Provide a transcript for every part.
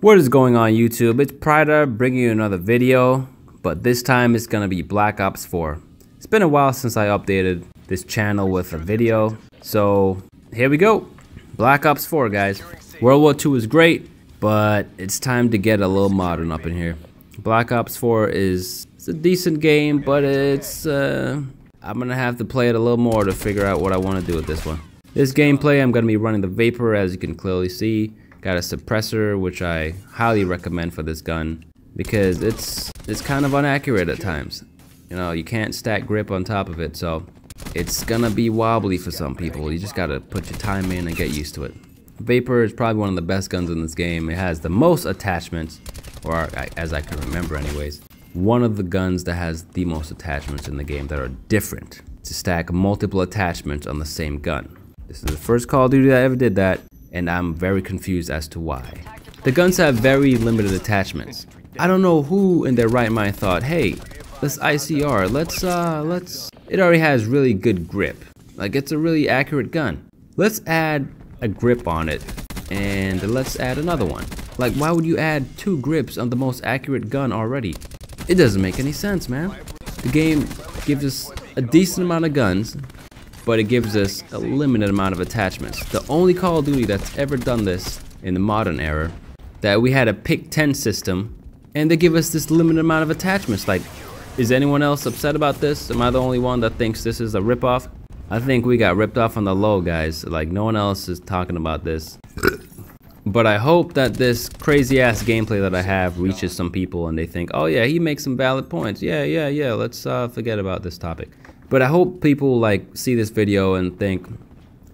What is going on YouTube? It's Pryda bringing you another video, but this time it's gonna be Black Ops 4. It's been a while since I updated this channel with a video, so here we go. Black Ops 4, guys. World War II is great, but it's time to get a little modern up in here. Black Ops 4 is a decent game, but it's I'm gonna have to play it a little more to figure out what I want to do with this one. This gameplay, I'm gonna be running the Vapor, as you can clearly see. Got a suppressor, which I highly recommend for this gun because it's kind of inaccurate at times. You know, you can't stack grip on top of it, so it's gonna be wobbly for some people. You just gotta put your time in and get used to it. Vapor is probably one of the best guns in this game. It has the most attachments, or as I can remember anyways, one of the guns that has the most attachments in the game that are different, to stack multiple attachments on the same gun. This is the first Call of Duty that ever did that, and I'm very confused as to why. The guns have very limited attachments. I don't know who in their right mind thought, hey, this ICR, it already has really good grip. Like, it's a really accurate gun. Let's add a grip on it, and let's add another one. Like, why would you add 2 grips on the most accurate gun already? It doesn't make any sense, man. The game gives us a decent amount of guns, but it gives us a limited amount of attachments. The only Call of Duty that's ever done this in the modern era, that we had a pick 10 system, and they give us this limited amount of attachments. Like, is anyone else upset about this? Am I the only one that thinks this is a ripoff? I think we got ripped off on the low, guys. Like, no one else is talking about this. But I hope that this crazy ass gameplay that I have reaches some people and they think, oh yeah, he makes some valid points. Yeah, let's forget about this topic. But I hope people like see this video and think,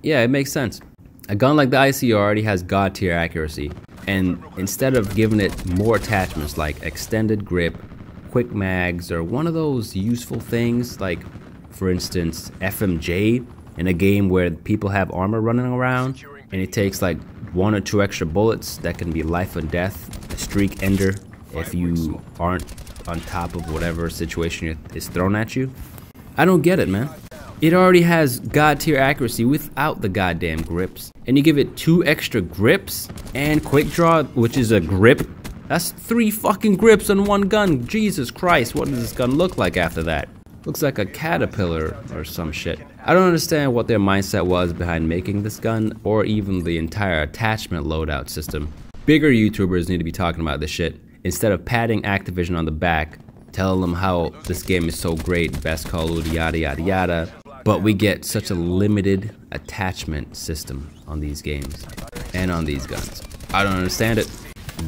yeah, it makes sense. A gun like the ICR already has god tier accuracy, and instead of giving it more attachments like extended grip, quick mags, or one of those useful things like, for instance, FMJ in a game where people have armor running around and it takes like 1 or 2 extra bullets that can be life and death, a streak ender if you aren't on top of whatever situation is thrown at you. I don't get it, man. It already has god tier accuracy without the goddamn grips, and you give it 2 extra grips and quick draw, which is a grip. That's 3 fucking grips on one gun. Jesus Christ, what does this gun look like after that? Looks like a caterpillar or some shit. I don't understand what their mindset was behind making this gun, or even the entire attachment loadout system. Bigger YouTubers need to be talking about this shit instead of patting Activision on the back, tell them how this game is so great, best Call of Duty, yada yada yada, but we get such a limited attachment system on these games and on these guns. I don't understand it,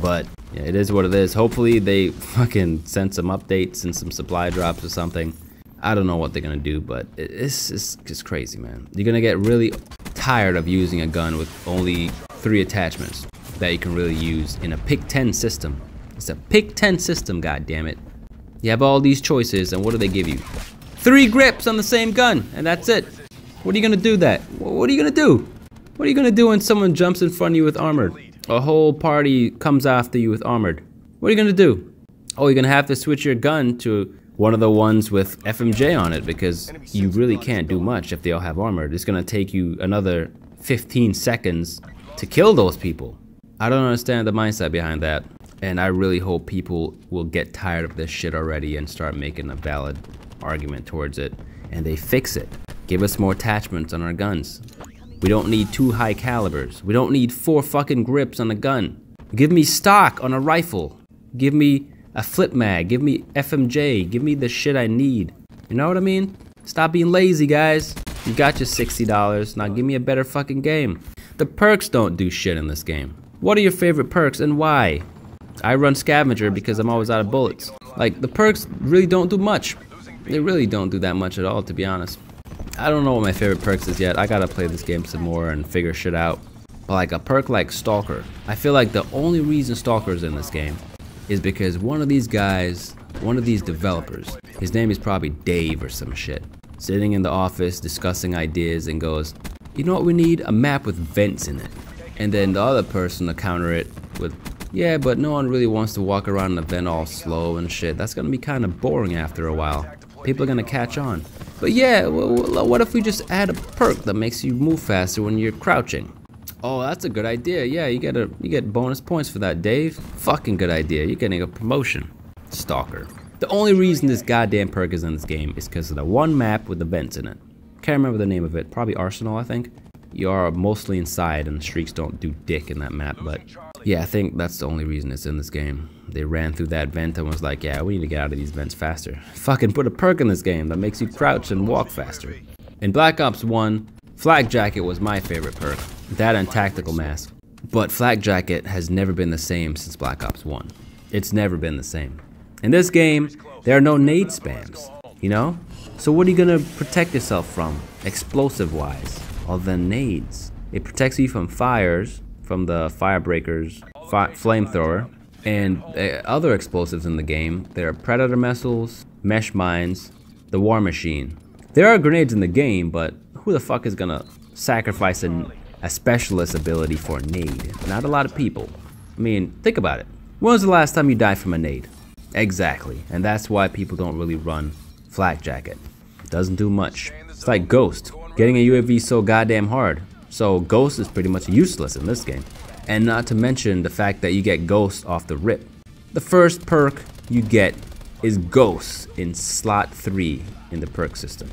but yeah, it is what it is. Hopefully they fucking send some updates and some supply drops or something. I don't know what they're gonna do, but it's just crazy, man. You're gonna get really tired of using a gun with only 3 attachments that you can really use in a pick 10 system. It's a pick 10 system, goddammit. You have all these choices, and what do they give you? 3 grips on the same gun, and that's it. What are you gonna do that? What are you gonna do? What are you gonna do when someone jumps in front of you with armored? A whole party comes after you with armored. What are you gonna do? Oh, you're gonna have to switch your gun to one of the ones with FMJ on it, because you really can't do much if they all have armored. It's gonna take you another 15 seconds to kill those people. I don't understand the mindset behind that. And I really hope people will get tired of this shit already and start making a valid argument towards it. And they fix it. Give us more attachments on our guns. We don't need 2 high calibers. We don't need 4 fucking grips on a gun. Give me stock on a rifle. Give me a flip mag. Give me FMJ. Give me the shit I need. You know what I mean? Stop being lazy, guys. You got your $60. Now give me a better fucking game. The perks don't do shit in this game. What are your favorite perks and why? I run scavenger because I'm always out of bullets. Like, the perks really don't do much. They really don't do that much at all, to be honest. I don't know what my favorite perks is yet. I gotta play this game some more and figure shit out. But like a perk like Stalker, I feel like the only reason Stalker's in this game is because one of these guys, one of these developers, his name is probably Dave or some shit, sitting in the office discussing ideas and goes, you know what we need? A map with vents in it. And then the other person will counter it with, yeah, but no one really wants to walk around in a vent all slow and shit. That's gonna be kind of boring after a while. People are gonna catch on. But yeah, what if we just add a perk that makes you move faster when you're crouching? Oh, that's a good idea. Yeah, you get bonus points for that, Dave. Fucking good idea. You're getting a promotion. Stalker. The only reason this goddamn perk is in this game is because of the one map with the vents in it. Can't remember the name of it. Probably Arsenal, I think. You are mostly inside and the streaks don't do dick in that map, but yeah, I think that's the only reason it's in this game. They ran through that vent and was like, yeah, we need to get out of these vents faster. Fucking put a perk in this game that makes you crouch and walk faster. In Black Ops 1, Flak Jacket was my favorite perk. That and Tactical Mask. But Flak Jacket has never been the same since Black Ops 1. It's never been the same. In this game, there are no nade spams, you know? So what are you gonna protect yourself from, explosive-wise, other than nades? It protects you from fires, from the firebreakers, flamethrower, and other explosives in the game. There are predator missiles, mesh mines, the war machine. There are grenades in the game, but who the fuck is gonna sacrifice a specialist ability for a nade? Not a lot of people. I mean, think about it. When was the last time you died from a nade? Exactly, and that's why people don't really run Flak Jacket. Doesn't do much. It's like Ghost. Getting a UAV is so goddamn hard. So Ghost is pretty much useless in this game. And not to mention the fact that you get Ghost off the rip. The first perk you get is Ghost in slot 3 in the perk system.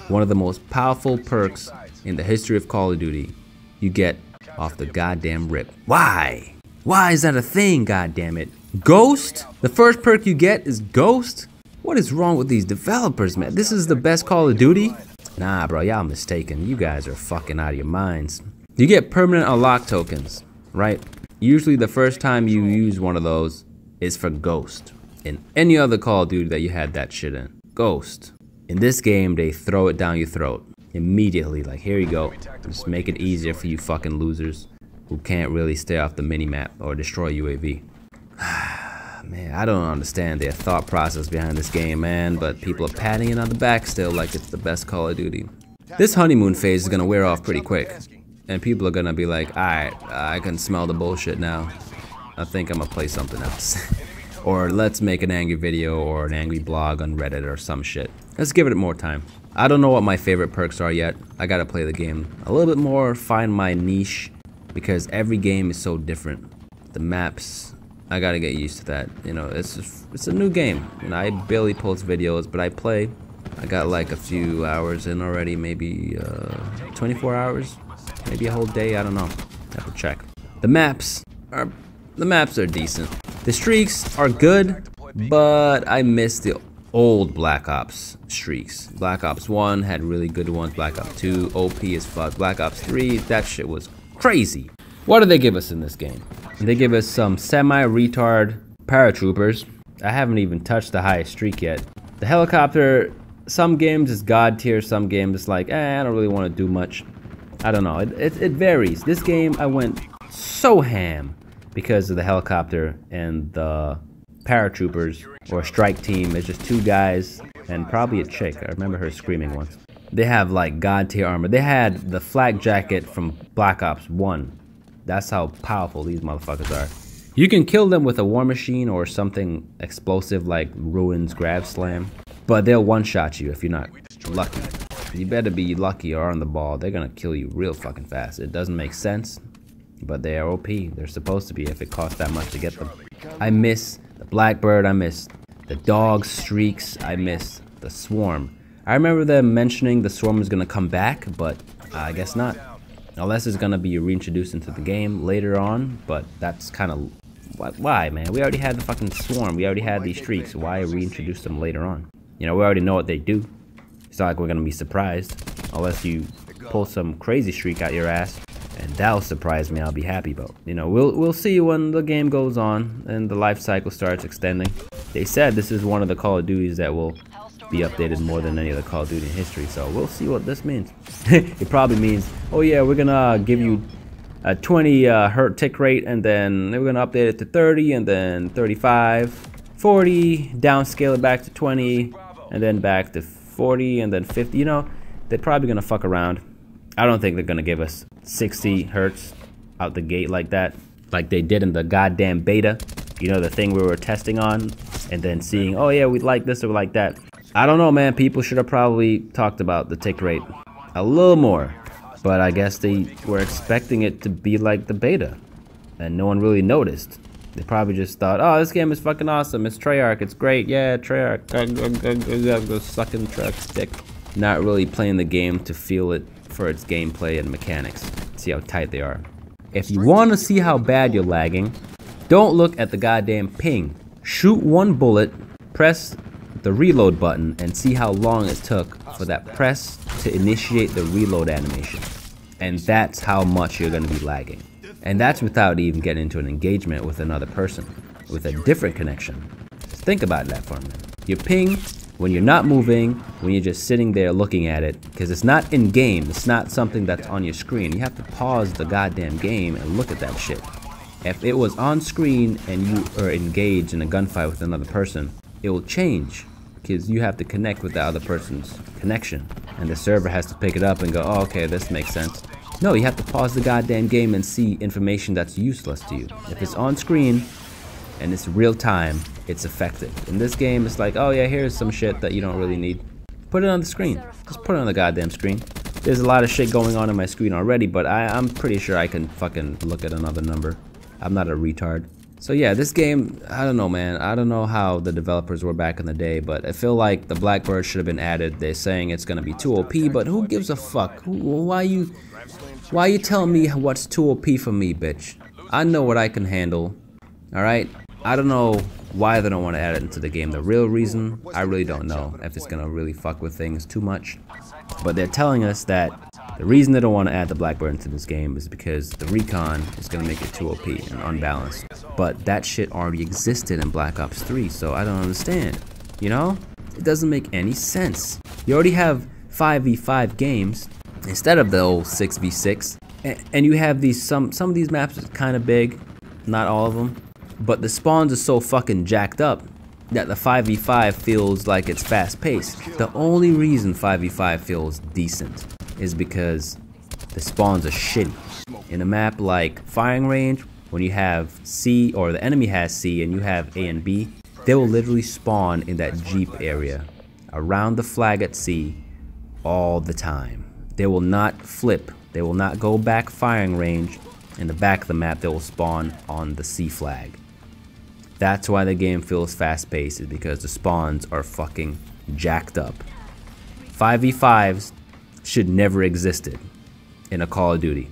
One of the most powerful perks in the history of Call of Duty you get off the goddamn rip. Why? Why is that a thing, goddammit? Ghost? The first perk you get is Ghost? What is wrong with these developers, man? This is the best Call of Duty? Nah, bro, y'all mistaken. You guys are fucking out of your minds. You get permanent unlock tokens, right? Usually the first time you use one of those is for Ghost. In any other Call of Duty that you had that shit in. Ghost. In this game, they throw it down your throat. Immediately, like, here you go. Just make it easier for you fucking losers who can't really stay off the minimap or destroy UAV. Man, I don't understand their thought process behind this game, man, but people are patting it on the back still like it's the best Call of Duty. This honeymoon phase is gonna wear off pretty quick, and people are gonna be like, alright, I can smell the bullshit now. I think I'm gonna play something else. Or let's make an angry video or an angry blog on Reddit or some shit. Let's give it more time. I don't know what my favorite perks are yet. I gotta play the game a little bit more, find my niche, because every game is so different. The maps, I gotta get used to that. You know, it's a new game. You know, I barely post videos, but I play. I got like a few hours in already, maybe 24 hours, maybe a whole day. I don't know. Have to check. The maps are decent. The streaks are good, but I miss the old Black Ops streaks. Black Ops 1 had really good ones. Black Ops 2, OP as fuck. Black Ops 3, that shit was crazy. What do they give us in this game? They give us some semi-retard paratroopers. I haven't even touched the highest streak yet. The helicopter, some games is god tier, some games is like, I don't really want to do much. I don't know, it varies. This game I went so ham because of the helicopter and the paratroopers, or strike team. It's just two guys and probably a chick. I remember her screaming once. They have like god tier armor. They had the Flak Jacket from Black Ops 1. That's how powerful these motherfuckers are. You can kill them with a war machine or something explosive like Ruin's Grab Slam, but they'll one-shot you if you're not lucky. You better be lucky or on the ball. They're gonna kill you real fucking fast. It doesn't make sense, but they are OP. They're supposed to be if it costs that much to get them. I miss the Blackbird. I miss the dog streaks. I miss the Swarm. I remember them mentioning the Swarm is gonna come back, but I guess not. Unless it's gonna be reintroduced into the game later on, but that's kind of why, man. We already had the fucking Swarm. We already had these streaks. Why reintroduce them later on? You know, we already know what they do. It's not like we're gonna be surprised, unless you pull some crazy streak out your ass, and that'll surprise me. I'll be happy, but you know, we'll see when the game goes on and the life cycle starts extending. They said this is one of the Call of Duties that will be updated more than any other Call of Duty in history, so we'll see what this means. It probably means, oh yeah, we're gonna give you a 20 hertz tick rate, and then we're gonna update it to 30, and then 35, 40, downscale it back to 20, and then back to 40, and then 50. You know, they're probably gonna fuck around. I don't think they're gonna give us 60 hertz out the gate like that, like they did in the goddamn beta. You know, the thing we were testing on, and then seeing, oh yeah, we like this or we like that. I don't know, man. People should have probably talked about the tick rate a little more. But I guess they were expecting it to be like the beta, and no one really noticed. They probably just thought, oh, this game is fucking awesome, it's Treyarch, it's great, yeah, Treyarch, go sucking Treyarch's dick. Not really playing the game to feel it for its gameplay and mechanics. See how tight they are. If you want to see how bad you're lagging, don't look at the goddamn ping. Shoot one bullet, press the reload button, and see how long it took for that press to initiate the reload animation. And that's how much you're going to be lagging. And that's without even getting into an engagement with another person, with a different connection. Just think about that for a minute. Your ping, when you're not moving, when you're just sitting there looking at it, because it's not in game, it's not something that's on your screen. You have to pause the goddamn game and look at that shit. If it was on screen and you are engaged in a gunfight with another person, it will change, because you have to connect with the other person's connection. And the server has to pick it up and go, oh, okay, this makes sense. No, you have to pause the goddamn game and see information that's useless to you. If it's on screen and it's real time, it's effective. In this game, it's like, oh yeah, here's some shit that you don't really need. Put it on the screen. Just put it on the goddamn screen. There's a lot of shit going on my screen already, but I'm pretty sure I can fucking look at another number. I'm not a retard. So yeah, this game, I don't know, man. I don't know how the developers were back in the day, but I feel like the Blackbird should have been added. They're saying it's gonna be too OP, but who gives a fuck? Why you telling me what's too OP for me, bitch? I know what I can handle, alright? I don't know why they don't want to add it into the game. The real reason, I really don't know if it's gonna really fuck with things too much. But they're telling us that the reason they don't want to add the Blackbird into this game is because the recon is gonna make it too OP and unbalanced. But that shit already existed in Black Ops 3, so I don't understand. You know? It doesn't make any sense. You already have 5v5 games instead of the old 6v6, and you have these some of these maps are kind of big, not all of them, but the spawns are so fucking jacked up that the 5v5 feels like it's fast paced. The only reason 5v5 feels decent is because the spawns are shitty. In a map like firing range, when you have C, or the enemy has C and you have A and B, they will literally spawn in that Jeep area around the flag at C all the time. They will not flip. They will not go back firing range. In the back of the map, they will spawn on the C flag. That's why the game feels fast-paced, is because the spawns are fucking jacked up. 5v5s should never existed in a Call of Duty.